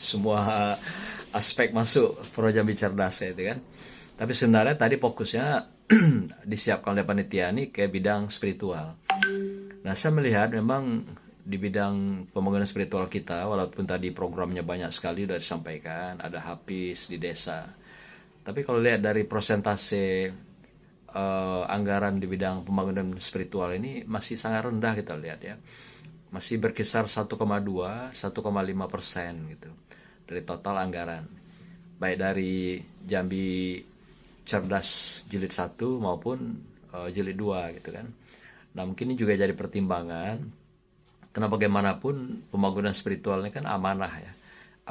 semua aspek masuk program Jambi Cerdas itu kan. Tapi sebenarnya tadi fokusnya disiapkan oleh panitia ini ke bidang spiritual. Nah, saya melihat memang di bidang pembangunan spiritual kita, walaupun tadi programnya banyak sekali sudah disampaikan, ada Hafiz di desa. Tapi kalau lihat dari persentase anggaran di bidang pembangunan spiritual ini masih sangat rendah kita lihat ya. Masih berkisar 1,2-1,5% gitu dari total anggaran. Baik dari Jambi Cerdas jilid 1 maupun jilid 2 gitu kan. Nah, mungkin ini juga jadi pertimbangan karena bagaimanapun pembangunan spiritual ini kan amanah ya.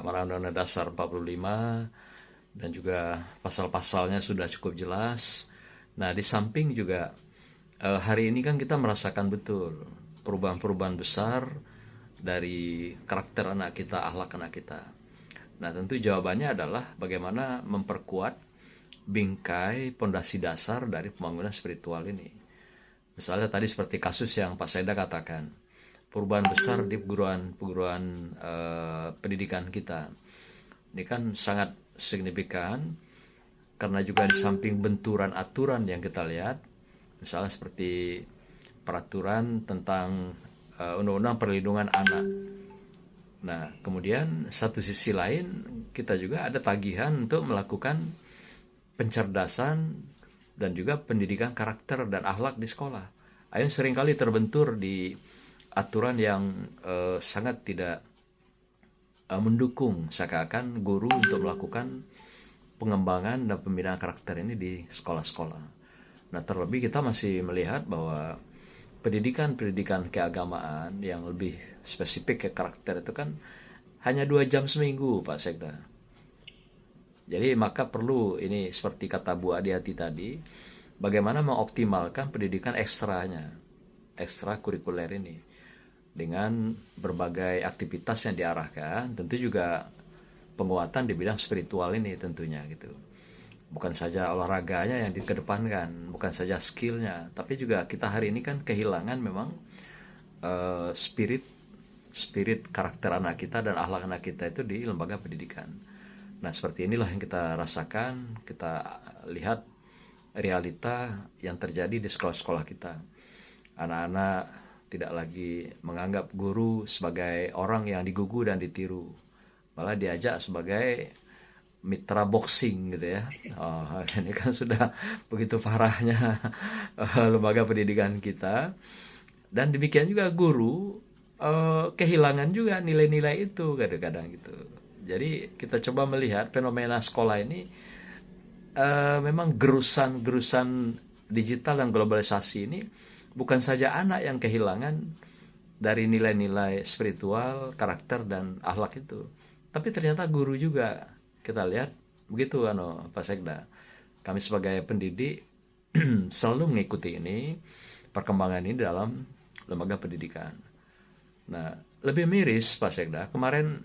Amanah Undang-Undang Dasar 45 dan juga pasal-pasalnya sudah cukup jelas. Nah, di samping juga hari ini kan kita merasakan betul perubahan-perubahan besar dari karakter anak kita, akhlak anak kita. Nah, tentu jawabannya adalah bagaimana memperkuat bingkai pondasi dasar dari pembangunan spiritual ini. Misalnya tadi seperti kasus yang Pak Seda katakan, perubahan besar di perguruan pendidikan kita. Ini kan sangat signifikan karena juga di samping benturan aturan yang kita lihat, misalnya seperti peraturan tentang Undang-Undang Perlindungan Anak. Nah, kemudian satu sisi lain kita juga ada tagihan untuk melakukan pencerdasan dan juga pendidikan karakter dan akhlak di sekolah. Akhirnya seringkali terbentur di aturan yang sangat tidak mendukung seakan-akan guru untuk melakukan pengembangan dan pembinaan karakter ini di sekolah-sekolah. Nah, terlebih kita masih melihat bahwa pendidikan keagamaan yang lebih spesifik ke karakter itu kan hanya 2 jam seminggu, Pak Sekda. Jadi maka perlu ini seperti kata Bu Adiati tadi, bagaimana mengoptimalkan pendidikan ekstranya, ekstra kurikuler ini dengan berbagai aktivitas yang diarahkan, tentu juga penguatan di bidang spiritual ini tentunya gitu. Bukan saja olahraganya yang dikedepankan, bukan saja skillnya, tapi juga kita hari ini kan kehilangan memang spirit karakter anak kita dan akhlak anak kita itu di lembaga pendidikan. Nah, seperti inilah yang kita rasakan, kita lihat realita yang terjadi di sekolah-sekolah kita. Anak-anak tidak lagi menganggap guru sebagai orang yang digugu dan ditiru, malah diajak sebagai mitra boxing gitu ya. Ini kan sudah begitu parahnya lembaga pendidikan kita. Dan demikian juga guru kehilangan juga nilai-nilai itu kadang-kadang gitu. Jadi kita coba melihat fenomena sekolah ini memang gerusan-gerusan digital dan globalisasi ini bukan saja anak yang kehilangan dari nilai-nilai spiritual, karakter dan akhlak itu, tapi ternyata guru juga. Kita lihat begitu Pak Sekda. Kami sebagai pendidik selalu mengikuti ini perkembangan ini dalam lembaga pendidikan. Nah, lebih miris Pak Sekda, kemarin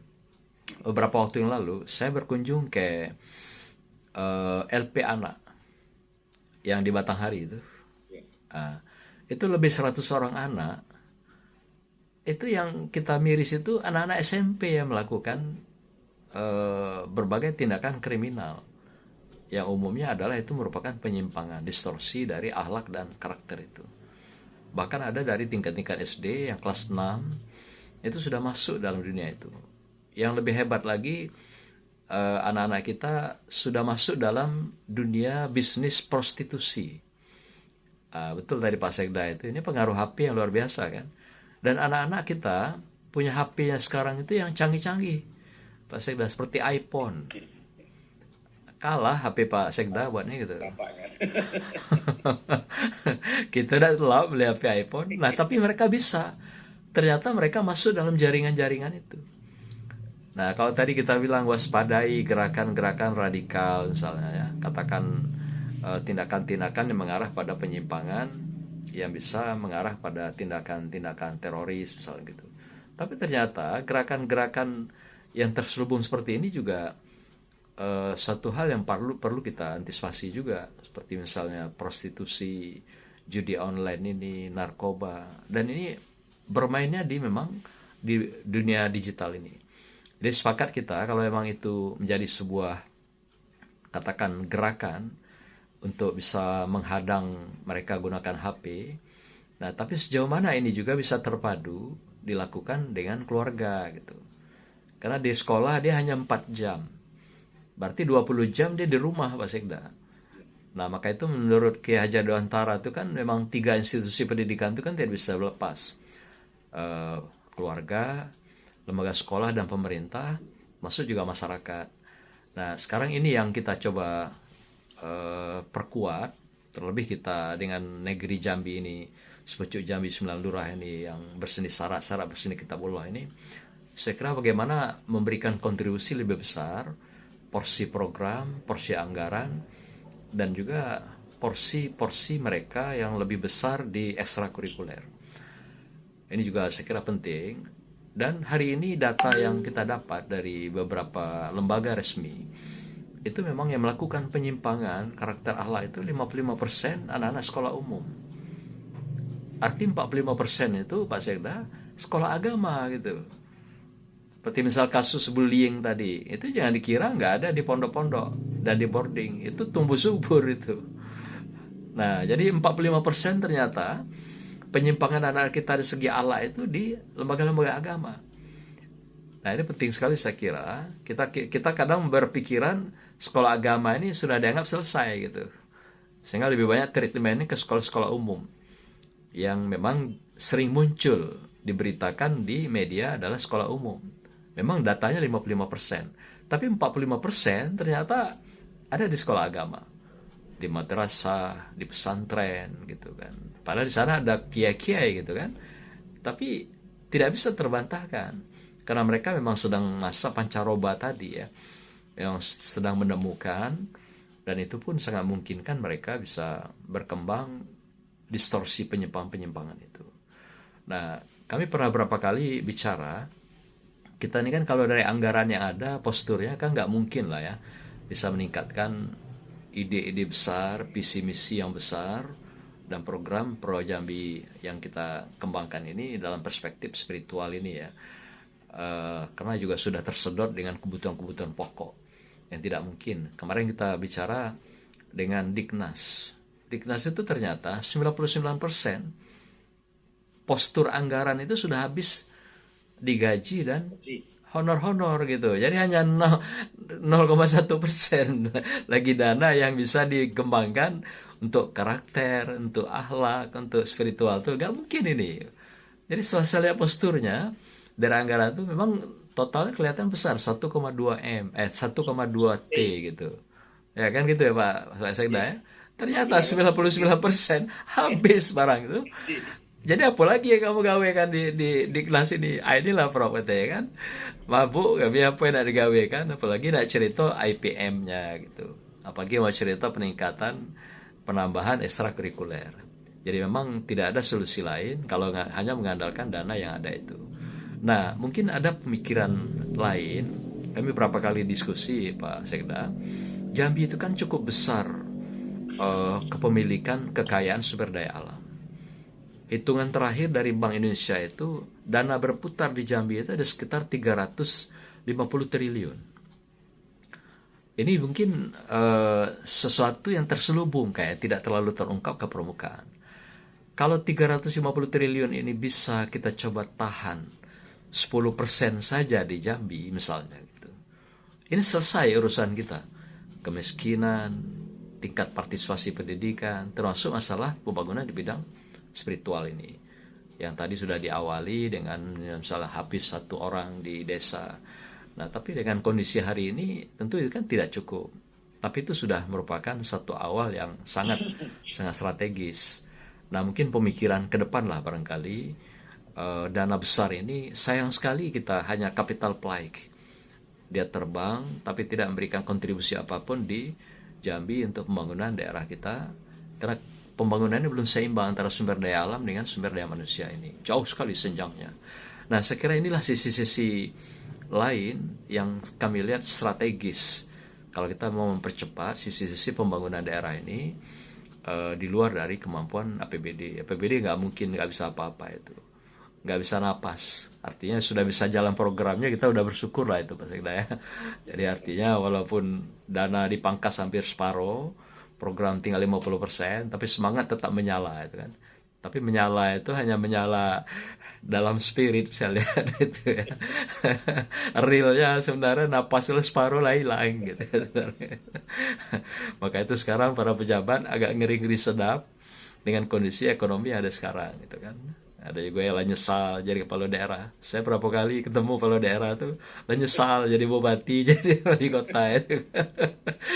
beberapa waktu yang lalu saya berkunjung ke LP anak yang di Batanghari itu. Itu lebih 100 orang anak. Itu yang kita miris itu anak-anak SMP yang melakukan berbagai tindakan kriminal yang umumnya adalah itu merupakan penyimpangan, distorsi dari akhlak dan karakter itu. Bahkan ada dari tingkat-tingkat SD yang kelas 6 itu sudah masuk dalam dunia itu. Yang lebih hebat lagi, anak-anak kita sudah masuk dalam dunia bisnis prostitusi. Betul tadi Pak Sekda itu, ini pengaruh HP yang luar biasa kan. Dan anak-anak kita punya HP yang sekarang itu yang canggih-canggih Pak Sekda, seperti iPhone. Kalah HP Pak Sekda buatnya gitu. Kita udah telah beli HP iPhone. Nah, tapi mereka bisa. Ternyata mereka masuk dalam jaringan-jaringan itu. Nah, kalau tadi kita bilang waspadai gerakan-gerakan radikal misalnya ya, katakan tindakan-tindakan yang mengarah pada penyimpangan yang bisa mengarah pada tindakan-tindakan teroris misalnya gitu. Tapi ternyata gerakan-gerakan yang terselubung seperti ini juga satu hal yang perlu kita antisipasi juga, seperti misalnya prostitusi, judi online ini, narkoba, dan ini bermainnya memang di dunia digital ini. Jadi sepakat kita kalau memang itu menjadi sebuah, katakan, gerakan untuk bisa menghadang mereka gunakan HP. Nah, tapi sejauh mana ini juga bisa terpadu dilakukan dengan keluarga gitu. Karena di sekolah dia hanya 4 jam. Berarti 20 jam dia di rumah, Pak Sekda. Nah, maka itu menurut Ki Hajar Dewantara itu kan memang 3 institusi pendidikan itu kan tidak bisa lepas. Eh, Keluarga, lembaga sekolah, dan pemerintah, masuk juga masyarakat. Nah, sekarang ini yang kita coba perkuat, terlebih kita dengan negeri Jambi ini, Sepucuk Jambi 9 Lurah ini yang berseni syarat-syarat berseni kitabullah ini, saya kira bagaimana memberikan kontribusi lebih besar, porsi program, porsi anggaran, dan juga porsi-porsi mereka yang lebih besar di ekstrakurikuler. Ini juga saya kira penting. Dan hari ini data yang kita dapat dari beberapa lembaga resmi, itu memang yang melakukan penyimpangan karakter akhlak itu 55% anak-anak sekolah umum. Arti 45% itu, Pak Sekda, sekolah agama gitu. Seperti misal kasus bullying tadi, itu jangan dikira nggak ada di pondok-pondok dan di boarding. Itu tumbuh subur itu. Nah, jadi 45% ternyata penyimpangan anak kita dari segi akhlak itu di lembaga-lembaga agama. Nah, ini penting sekali saya kira. Kita kadang berpikiran sekolah agama ini sudah dianggap selesai gitu. Sehingga lebih banyak treatmentnya ke sekolah-sekolah umum yang memang sering muncul diberitakan di media adalah sekolah umum. Memang datanya 55%, tapi 45% ternyata ada di sekolah agama, di madrasah, di pesantren gitu kan. Padahal di sana ada kiai-kiai gitu kan. Tapi tidak bisa terbantahkan karena mereka memang sedang masa pancaroba tadi ya, yang sedang menemukan, dan itu pun sangat memungkinkan mereka bisa berkembang distorsi penyimpangan-penyimpangan itu. Nah, kami pernah berapa kali bicara, kita ini kan kalau dari anggaran yang ada, posturnya kan nggak mungkin lah ya bisa meningkatkan ide-ide besar, visi misi yang besar, dan program Pro Jambi yang kita kembangkan ini dalam perspektif spiritual ini ya. Karena juga sudah tersedot dengan kebutuhan-kebutuhan pokok yang tidak mungkin. Kemarin kita bicara dengan Diknas. Diknas itu ternyata 99% postur anggaran itu sudah habis digaji dan honor-honor gitu. Jadi hanya 0,1% lagi dana yang bisa dikembangkan untuk karakter, untuk akhlak, untuk spiritual. Itu gak mungkin ini. Jadi setelah saya lihat posturnya dari anggaran itu memang totalnya kelihatan besar, 1,2 M, 1,2 T gitu. Ya kan gitu ya Pak Sekda ya. Ternyata 99% habis barang itu. Jadi apa lagi yang kamu gawe kan di kelas ini? Inilah properti ya kan. Mabuk gak bisa apa yang nak digawe kan. Apalagi nak cerita IPM-nya gitu. Apalagi mau cerita peningkatan penambahan ekstrakurikuler. Jadi memang tidak ada solusi lain kalau hanya mengandalkan dana yang ada itu. Nah, mungkin ada pemikiran lain. Kami beberapa kali diskusi Pak Sekda. Jambi itu kan cukup besar kepemilikan kekayaan sumber daya alam. Hitungan terakhir dari Bank Indonesia itu, dana berputar di Jambi itu ada sekitar 350 triliun. Ini mungkin sesuatu yang terselubung, kayak tidak terlalu terungkap ke permukaan. Kalau 350 triliun ini bisa kita coba tahan 10% saja di Jambi misalnya gitu. Ini selesai urusan kita. Kemiskinan, tingkat partisipasi pendidikan, termasuk masalah pembangunan di bidang spiritual ini. Yang tadi sudah diawali dengan misalnya habis 1 orang di desa. Nah, tapi dengan kondisi hari ini tentu itu kan tidak cukup. Tapi itu sudah merupakan satu awal yang sangat sangat strategis. Nah, mungkin pemikiran ke depan lah barangkali dana besar ini sayang sekali kita hanya capital plague. Dia terbang tapi tidak memberikan kontribusi apapun di Jambi untuk pembangunan daerah kita, karena pembangunannya belum seimbang antara sumber daya alam dengan sumber daya manusia ini. Jauh sekali senjangnya. Nah, saya kira inilah sisi-sisi lain yang kami lihat strategis kalau kita mau mempercepat sisi-sisi pembangunan daerah ini di luar dari kemampuan APBD. APBD nggak mungkin nggak bisa apa-apa itu. nggak bisa napas. Artinya sudah bisa jalan programnya, kita udah bersyukur lah itu Pak Sekda ya. Jadi artinya walaupun dana dipangkas hampir separuh, program tinggal 50%, tapi semangat tetap menyala itu kan. Tapi menyala itu hanya menyala dalam spirit saya lihat itu ya. Realnya sebenarnya napas lu separuh lah hilang gitu ya sebenarnya. Maka itu sekarang para pejabat agak ngeri-ngeri sedap dengan kondisi ekonomi yang ada sekarang gitu kan. Ada juga yang lah nyesal jadi kepala daerah. Saya berapa kali ketemu kepala daerah tuh lah nyesal jadi bupati, jadi wali kota itu.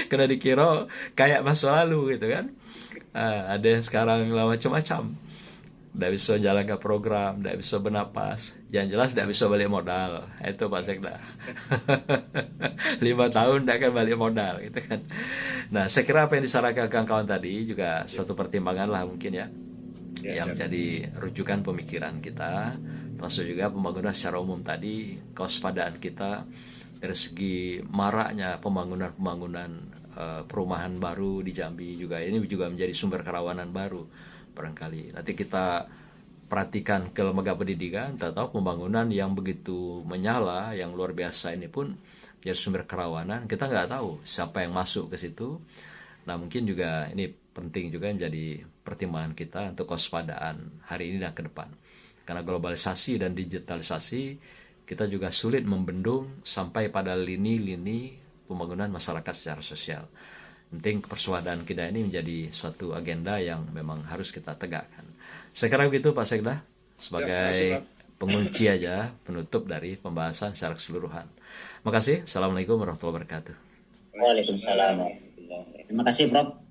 Karena dikira kayak masa lalu gitu kan. Ada yang sekarang lah macam-macam. Tidak bisa jalan ke program, tidak bisa bernapas. Yang jelas tidak bisa balik modal. Itu Pak Sekda. 5 tahun tidak akan balik modal gitu kan. Nah, saya kira apa yang disarankan kawan-kawan tadi juga satu pertimbangan lah mungkin ya, yang menjadi rujukan pemikiran kita, termasuk juga pembangunan secara umum tadi, kewaspadaan kita dari segi maraknya pembangunan perumahan baru di Jambi juga, ini juga menjadi sumber kerawanan baru barangkali. Nanti kita perhatikan ke lembaga pendidikan, tahu pembangunan yang begitu menyala, yang luar biasa ini pun jadi sumber kerawanan, kita nggak tahu siapa yang masuk ke situ. Nah mungkin juga ini penting juga menjadi pertimbangan kita untuk kewaspadaan hari ini dan ke depan. Karena globalisasi dan digitalisasi, kita juga sulit membendung sampai pada lini-lini pembangunan masyarakat secara sosial. Penting kewaspadaan kita ini menjadi suatu agenda yang memang harus kita tegakkan. Saya kira begitu Pak Sekda, sebagai pengunci aja, penutup dari pembahasan secara keseluruhan. Makasih. Assalamualaikum warahmatullahi wabarakatuh. Waalaikumsalam. Terima kasih Prof.